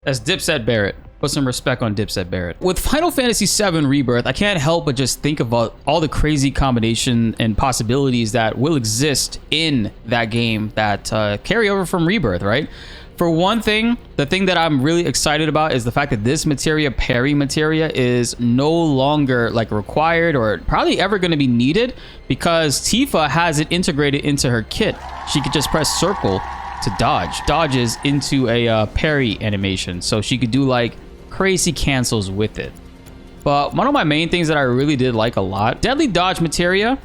That's BltzZ Barret. Put some respect on BltzZ Barret. With Final Fantasy VII Rebirth, I can't help but just think about all the crazy combination and possibilities that will exist in that game that carry over from Rebirth, right? For one thing, the thing that I'm really excited about is the fact that this materia, parry materia, is no longer like required or probably ever going to be needed because Tifa has it integrated into her kit. She could just press circle to dodge. Dodges into a parry animation, so she could do like crazy cancels with it. But one of my main things that I really did like a lot, deadly dodge materia.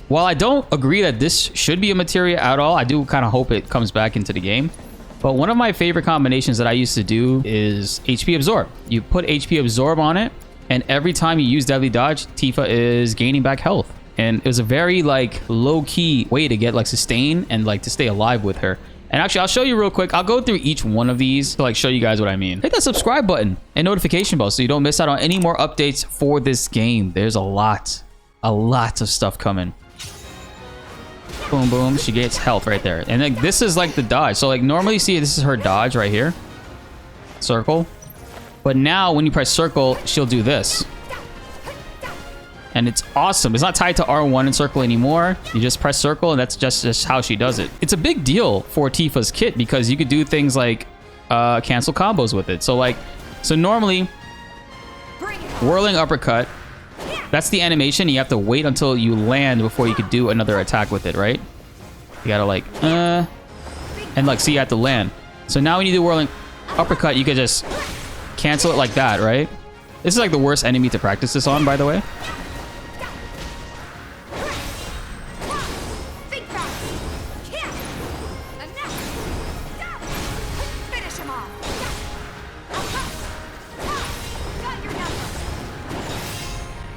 While I don't agree that this should be a materia at all, I do kind of hope it comes back into the game. But one of my favorite combinations that I used to do is HP absorb. You put HP absorb on it, and every time you use deadly dodge, Tifa is gaining back health. And it was a very like low-key way to get like sustain and like to stay alive with her. And actually, I'll show you real quick. I'll go through each one of these to like show you guys what I mean. Hit that subscribe button and notification bell so you don't miss out on any more updates for this game. There's a lot of stuff coming. Boom, boom. She gets health right there. And like this is like the dodge. So like normally, see, this is her dodge right here. Circle. But now when you press circle, she'll do this. And it's awesome. It's not tied to R1 and circle anymore. You just press circle and that's just how she does it. It's a big deal for Tifa's kit because you could do things like cancel combos with it. So normally, whirling uppercut, that's the animation. You have to wait until you land before you could do another attack with it, right? You gotta like, and like, see, you have to land. So now when you do whirling uppercut, you could just cancel it like that, right? This is like the worst enemy to practice this on, by the way.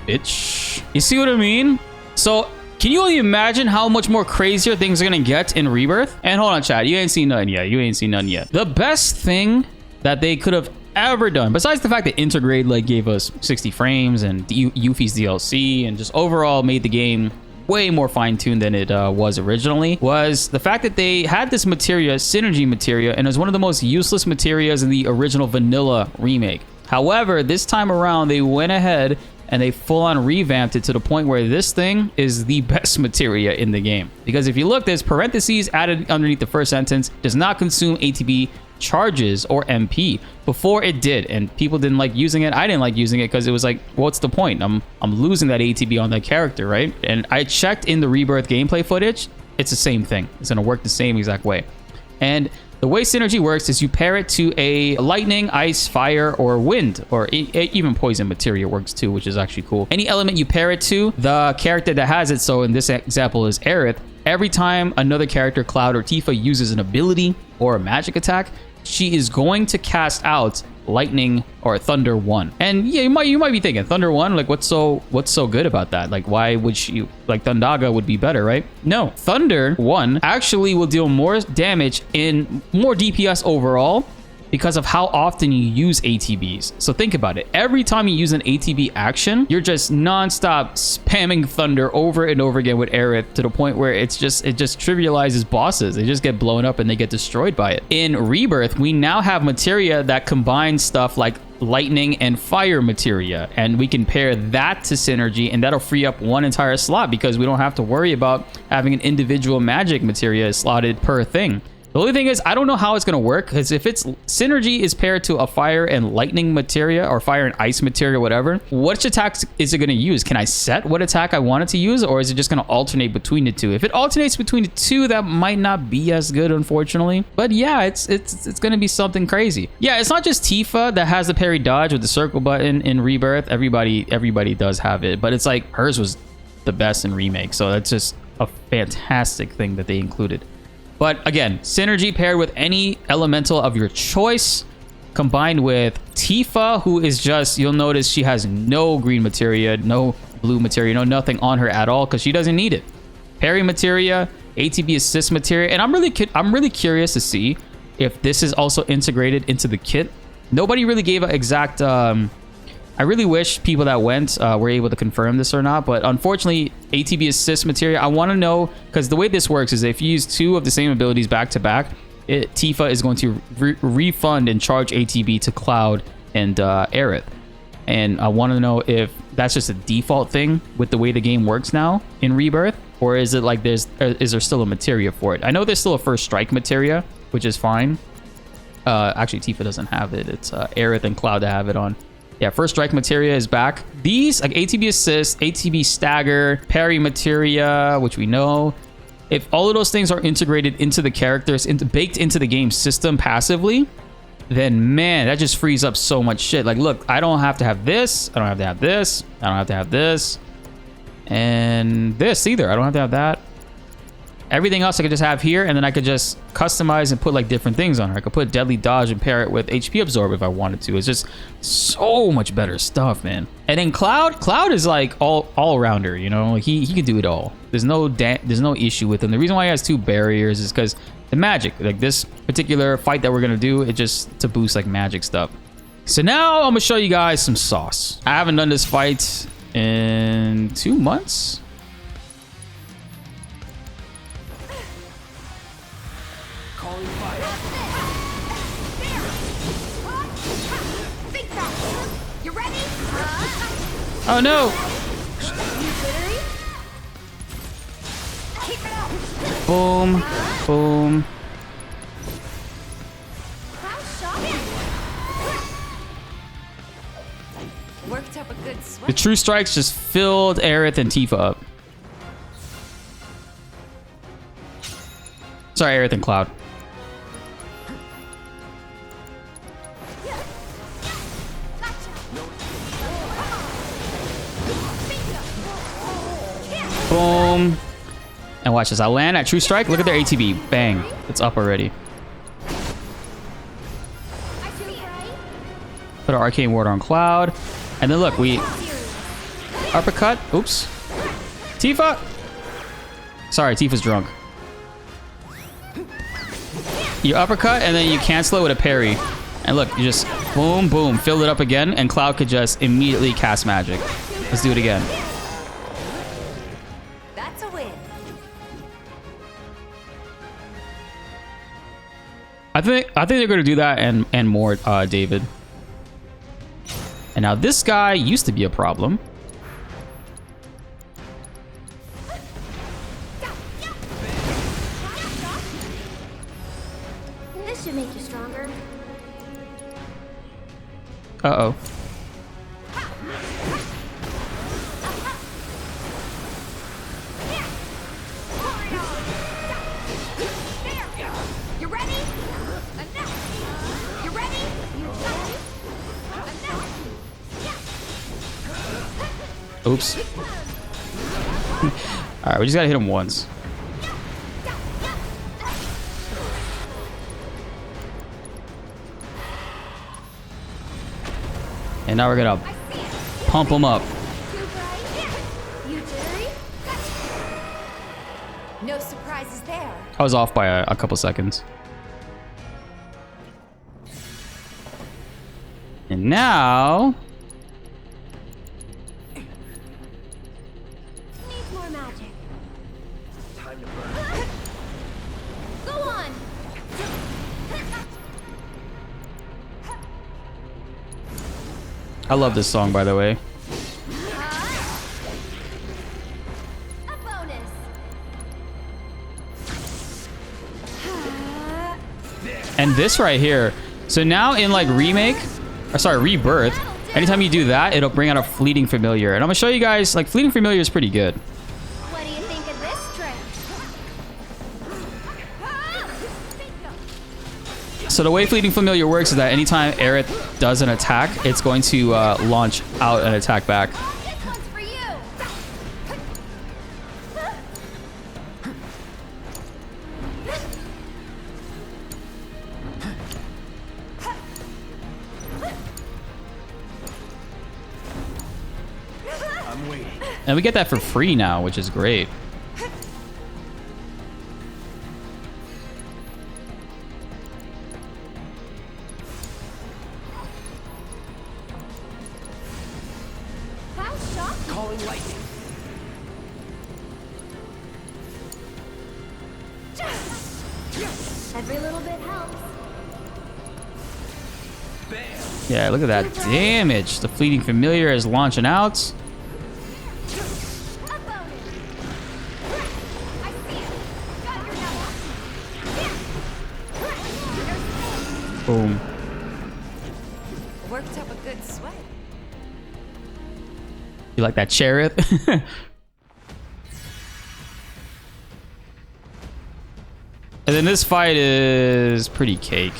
Bitch. You see what I mean? So, can you only imagine how much more crazier things are gonna get in Rebirth? And hold on, chat. You ain't seen nothing yet. You ain't seen nothing yet. The best thing that they could have ever done, besides the fact that Integrate like gave us 60 frames and Yuffie's DLC and just overall made the game way more fine-tuned than it was originally, was the fact that they had this materia, synergy materia, and it was one of the most useless materias in the original vanilla remake. However, this time around, they went ahead and they full-on revamped it to the point where this thing is the best materia in the game. Because if you look, there's parentheses added underneath the first sentence, does not consume ATB charges or MP. Before it did, and people didn't like using it. I didn't like using it because it was like, what's the point? I'm losing that ATB on that character, right? And I checked in the Rebirth gameplay footage. It's the same thing. It's gonna work the same exact way. And the way synergy works is you pair it to a lightning, ice, fire, or wind, or even poison materia works too, which is actually cool. Any element you pair it to, the character that has it, so in this example is Aerith, every time another character, Cloud or Tifa, uses an ability or a magic attack, she is going to cast out lightning or thunder 1. And yeah, you might be thinking thunder 1, like what's so good about that? Like why would she, like Thundaga would be better, right? No, thunder 1 actually will deal more damage in more DPS overall because of how often you use ATBs. So think about it. Every time you use an ATB action, you're just non-stop spamming thunder over and over again with Aerith to the point where it just trivializes bosses. They just get blown up and they get destroyed by it. In Rebirth, we now have materia that combines stuff like lightning and fire materia, and we can pair that to synergy, and that'll free up one entire slot because we don't have to worry about having an individual magic materia slotted per thing. The only thing is, I don't know how it's going to work, because if it's synergy is paired to a fire and lightning materia or fire and ice materia, whatever, which attacks is it going to use? Can I set what attack I want it to use, or is it just going to alternate between the two? If it alternates between the two, that might not be as good, unfortunately. But yeah, it's going to be something crazy. Yeah, it's not just Tifa that has the parry dodge with the circle button in Rebirth. Everybody does have it, but it's like hers was the best in Remake, so that's just a fantastic thing that they included. But again, synergy paired with any elemental of your choice, combined with Tifa, who is just, you'll notice she has no green materia, no blue materia, no nothing on her at all because she doesn't need it. Parry materia, ATB assist materia, and I'm really curious to see if this is also integrated into the kit. Nobody really gave an exact I really wish people that went were able to confirm this or not, but unfortunately, ATB assist materia, I want to know, because the way this works is if you use two of the same abilities back to back, Tifa is going to refund and charge ATB to Cloud and Aerith. And I want to know if that's just a default thing with the way the game works now in Rebirth, or is it like is there still a materia for it? I know there's still a first strike materia, which is fine. Actually, Tifa doesn't have it. It's Aerith and Cloud that have it on. Yeah, first strike materia is back. These, like ATB assist, ATB stagger, parry materia, which we know. If all of those things are integrated into the characters, baked into the game system passively, then man, that just frees up so much shit. Like, look, I don't have to have this. I don't have to have this. I don't have to have this. And this either. I don't have to have that. Everything else I could just have here, and then I could just customize and put like different things on her. I could put deadly dodge and pair it with HP absorb if I wanted to. It's just so much better stuff, man. And then Cloud is like all rounder, you know. He can do it all. There's no issue with him. The reason why he has 2 barriers is because the magic. Like this particular fight that we're gonna do, it just to boost like magic stuff. So now I'm gonna show you guys some sauce. I haven't done this fight in 2 months. Oh no! Boom, boom. Worked up a good sweat. The true strikes just filled Aerith and Tifa up. Sorry, Aerith and Cloud. Boom. And watch this. I land at true strike. Look at their ATB. Bang. It's up already. Put our arcane ward on Cloud. And then look, we uppercut. Oops. Tifa. Sorry, Tifa's drunk. You uppercut and then you cancel it with a parry. And look, you just boom, boom, fill it up again, and Cloud could just immediately cast magic. Let's do it again. That's a win. I think they're gonna do that and more, David. And now this guy used to be a problem. This should make you stronger. Uh-oh. You ready? You ready? Oops. Alright, we just gotta hit him once. And now we're gonna pump him up. No surprises there. I was off by a couple seconds. And now... Needs more magic. Time to burn. Go on. I love this song, by the way. A bonus. And this right here. So now in like Remake, or sorry, Rebirth, anytime you do that, it'll bring out a Fleeting Familiar. And I'm gonna show you guys, like Fleeting Familiar is pretty good. What do you think of this trick? So the way Fleeting Familiar works is that anytime Aerith does an attack, it's going to launch out an attack back. This one's for you. I'm waiting. And we get that for free now, which is great. Cloud shock. Calling lightning. Every little bit Yeah, look at that damage. The fleeting familiar is launching out. Boom. Worked up a good sweat. You like that chariot? And then this fight is pretty cake.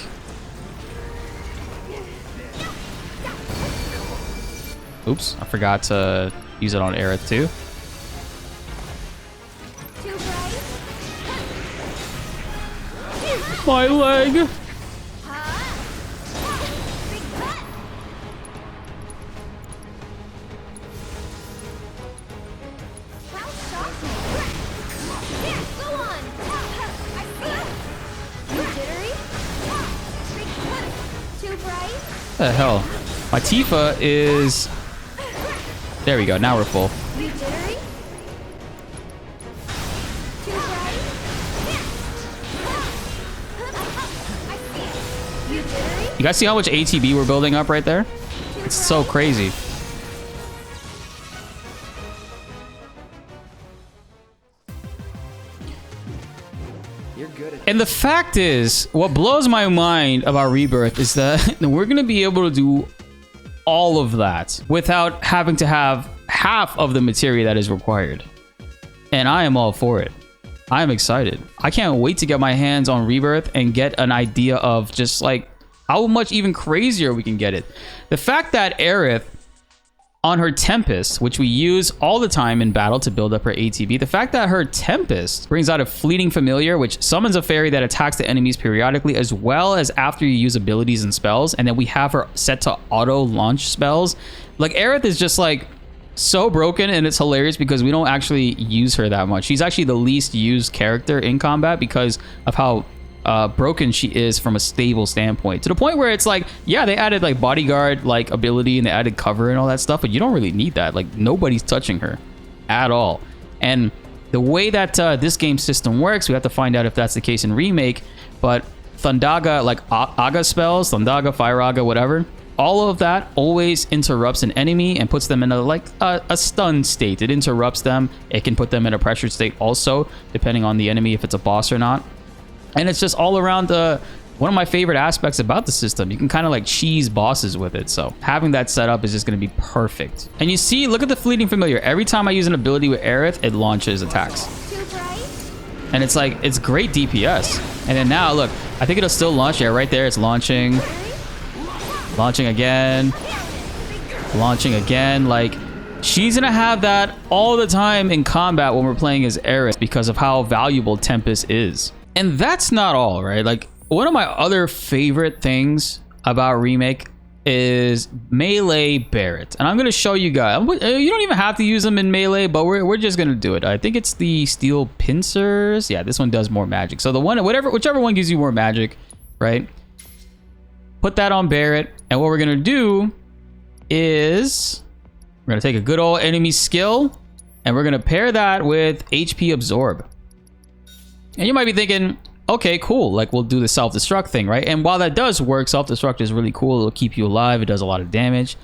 Oops, I forgot to use it on Aerith too. My leg. What the hell? My Tifa is... There we go. Now we're full. You guys see how much ATB we're building up right there? It's so crazy. You're good at And the fact is, what blows my mind about Rebirth is that we're going to be able to do all of that without having to have half of the materia that is required. And I am all for it. I am excited. I can't wait to get my hands on Rebirth and get an idea of just like how much even crazier we can get it. The fact that Aerith on her Tempest, which we use all the time in battle to build up her ATB, the fact that her Tempest brings out a fleeting familiar, which summons a fairy that attacks the enemies periodically, as well as after you use abilities and spells, and then we have her set to auto launch spells. Like, Aerith is just like so broken, and it's hilarious because we don't actually use her that much. She's actually the least used character in combat because of how broken she is from a stable standpoint, to the point where it's like, yeah, they added like bodyguard like ability and they added cover and all that stuff, but you don't really need that. Like, nobody's touching her at all. And the way that this game system works, we have to find out if that's the case in Remake, but Thundaga, like Aga spells, Thundaga, Fire Aga, whatever, all of that always interrupts an enemy and puts them in a like a stun state. It interrupts them. It can put them in a pressured state also, depending on the enemy, if it's a boss or not. And it's just all around one of my favorite aspects about the system. You can kind of like cheese bosses with it. So having that set up is just going to be perfect. And you see, look at the fleeting familiar. Every time I use an ability with Aerith, it launches attacks. And it's like, it's great DPS. And then now, look, I think it'll still launch. Yeah, right there, it's launching. Launching again. Launching again. Like, she's going to have that all the time in combat when we're playing as Aerith because of how valuable Tempest is. And that's not all, right? Like, one of my other favorite things about Remake is melee Barret. And I'm going to show you guys. You don't even have to use them in melee, but we're just going to do it. I think it's the steel pincers. Yeah, this one does more magic. So the one, whichever one gives you more magic, right? Put that on Barret. And what we're going to do is we're going to take a good old enemy skill and we're going to pair that with HP absorb. And you might be thinking, okay, cool. Like, we'll do the self-destruct thing, right? And while that does work, self-destruct is really cool. It'll keep you alive. It does a lot of damage.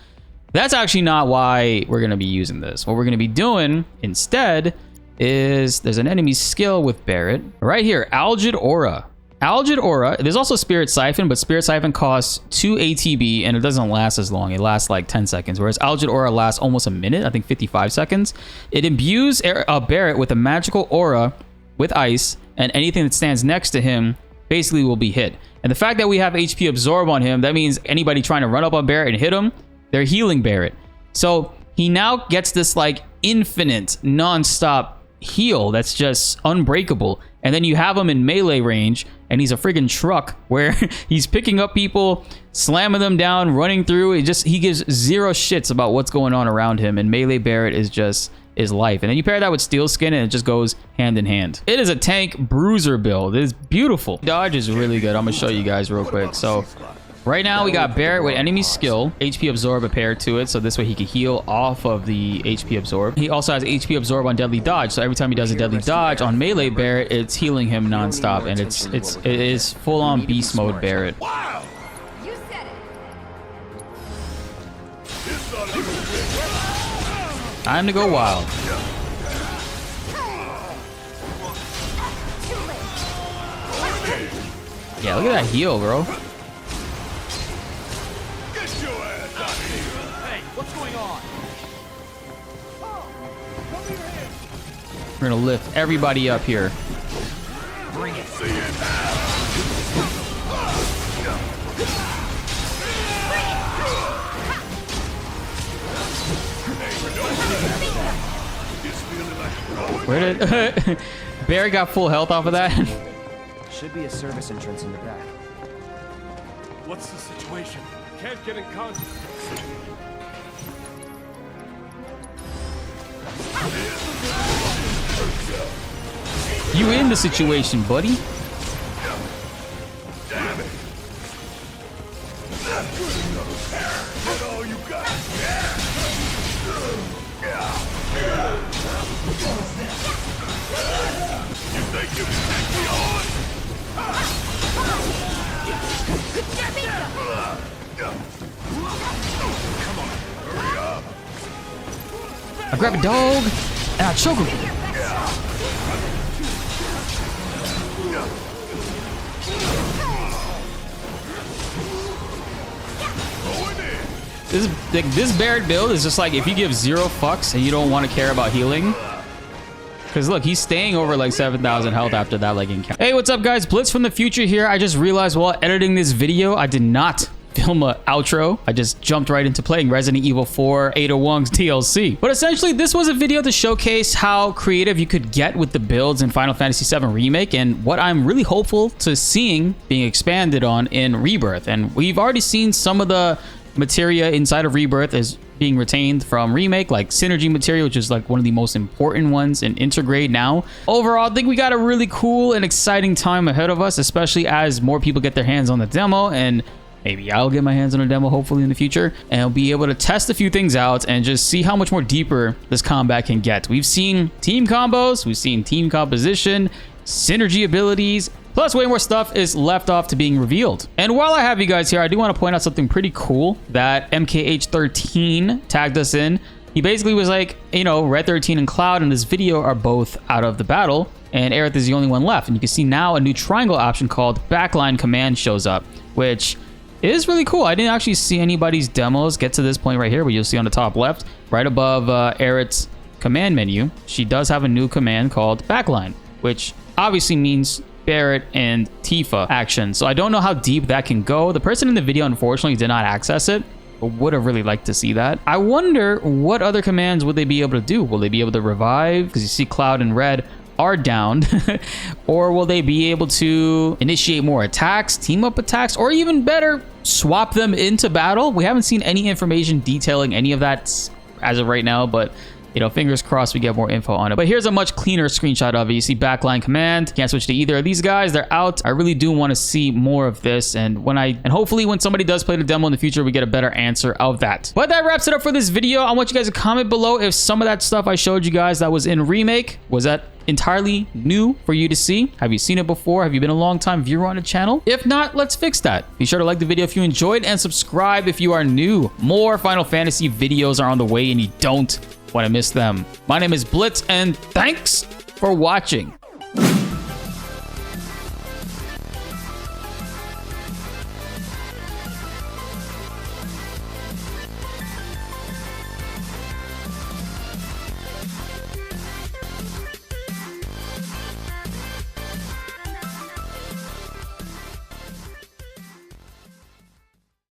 That's actually not why we're going to be using this. What we're going to be doing instead is there's an enemy skill with Barret right here, Algid Aura. Algid Aura, there's also Spirit Siphon, but Spirit Siphon costs 2 ATB and it doesn't last as long. It lasts like 10 seconds, whereas Algid Aura lasts almost a minute, I think 55 seconds. It imbues Barret with a magical aura with ice, and anything that stands next to him basically will be hit. And the fact that we have HP absorb on him, that means anybody trying to run up on Barret and hit him, they're healing Barret. So he now gets this like infinite non-stop heal that's just unbreakable. And then you have him in melee range and he's a friggin' truck where he's picking up people, slamming them down, running through. He gives zero shits about what's going on around him, and melee Barret is life. And then you pair that with steel skin and it just goes hand in hand. It is a tank bruiser build. It is beautiful. Dodge is really good. I'm gonna show you guys real quick. So right now we got Barret with enemy skill, HP absorb a pair to it, so this way he can heal off of the HP absorb. He also has HP absorb on deadly dodge, so every time he does a deadly dodge on melee Barret, it's healing him non-stop, and it is full-on beast mode Barret. You said it. Time to go wild. Yeah, look at that heal, bro. Hey, what's going on? We're gonna lift everybody up here. Bring it. Where did Barret got full health off of that? Should be a service entrance in the back. What's the situation? Can't get in contact. You in the situation, buddy. I grab a dog and I choke him. This Barret build is just like if you give 0 fucks and you don't want to care about healing. Because look, he's staying over like 7,000 health after that like encounter. Hey, what's up guys? Blitz from the future here. I just realized while editing this video, I did not film an outro. I just jumped right into playing Resident Evil 4 Ada Wong's DLC. But essentially, this was a video to showcase how creative you could get with the builds in Final Fantasy 7 Remake and what I'm really hopeful to seeing being expanded on in Rebirth. And we've already seen some of the materia inside of Rebirth is being retained from Remake, like synergy material, which is like one of the most important ones in Intergrade now. Overall, I think we got a really cool and exciting time ahead of us, especially as more people get their hands on the demo, and maybe I'll get my hands on a demo hopefully in the future, and I'll be able to test a few things out and just see how much more deeper this combat can get. We've seen team combos, we've seen team composition, synergy abilities, plus way more stuff is left off to being revealed. And while I have you guys here, I do want to point out something pretty cool that MKH13 tagged us in. He basically was like, you know, Red 13 and Cloud in this video are both out of the battle, and Aerith is the only one left. And you can see now a new triangle option called Backline Command shows up, which is really cool. I didn't actually see anybody's demos get to this point right here, but you'll see on the top left, right above Aerith's command menu, she does have a new command called Backline, which obviously means Barret and Tifa action. So I don't know how deep that can go. The person in the video unfortunately did not access it, but would have really liked to see that. I wonder what other commands would they be able to do? Will they be able to revive? Because you see Cloud and Red are downed. Or will they be able to initiate more attacks, team up attacks, or even better, swap them into battle? We haven't seen any information detailing any of that as of right now, but you know, fingers crossed we get more info on it. But here's a much cleaner screenshot of it. You see Backline Command. Can't switch to either of these guys. They're out. I really do want to see more of this. And hopefully when somebody does play the demo in the future, we get a better answer of that. But that wraps it up for this video. I want you guys to comment below if some of that stuff I showed you guys that was in Remake, was that entirely new for you to see? Have you seen it before? Have you been a long time viewer on the channel? If not, let's fix that. Be sure to like the video if you enjoyed and subscribe if you are new. More Final Fantasy videos are on the way and you don't want to miss them. My name is BltzZ and thanks for watching.